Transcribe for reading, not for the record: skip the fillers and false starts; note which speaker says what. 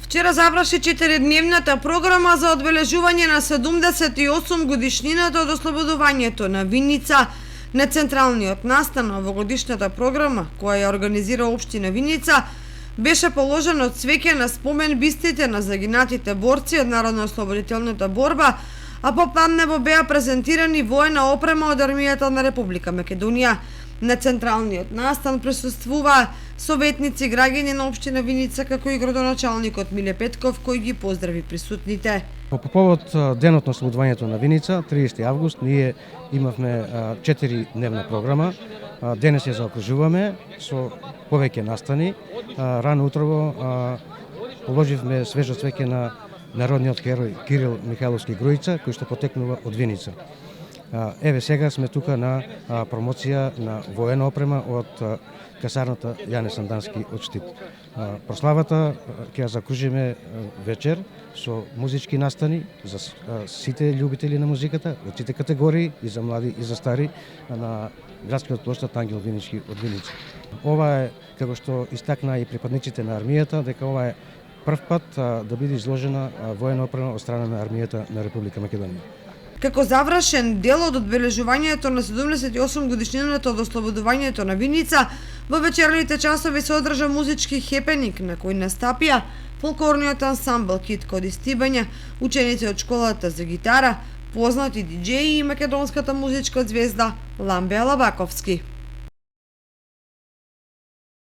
Speaker 1: Вчера заврши 4-дневната програма за одбележување на 78 годишнината од ослободувањето на Виница. На централниот настан на овогодишната програма, која ја организира општина Виница, беше положено цвеќе на спомен бистите на загинатите борци од Народно-ослободителната борба, а попладнево беа презентирани воена опрема од армијата на Република Македонија. На централниот настан присуствуваа советници, граѓани на општина Виница, како и градоначалникот Миле Петков, кој ги поздрави присутните.
Speaker 2: По повод денот на ослободувањето на Виница, 30 август, ние имавме 4-дневна програма. Денес ја заокружуваме со повеќе настани. Рано утрово положивме свежо цвеќе на народниот херој Кирил Михайловски Груица, кој што потекнува од Виница. Еве сега сме тука на промоција на воена опрема од касарната Јане Сандански од Штип. Прославата ќе ја закружиме вечер со музички настани за сите љубители на музиката, од сите категории, и за млади и за стари, на градскиот площад Ангел Винички од Виница. Ова е, како што истакна и припадниците на армијата, дека ова е прв пат да биде изложена воена опрема од страна на армијата на Република Македонија.
Speaker 1: Како завршен дел од одбележувањето на 78 годишнината од ослободувањето на Виница, во вечерните часови се одржа музички хепенинг на кој настапија фолклорниот ансамбл Китко од Истибања, ученици од школата за гитара, познати диџеи и македонската музичка звезда Ламбе Алабаковски.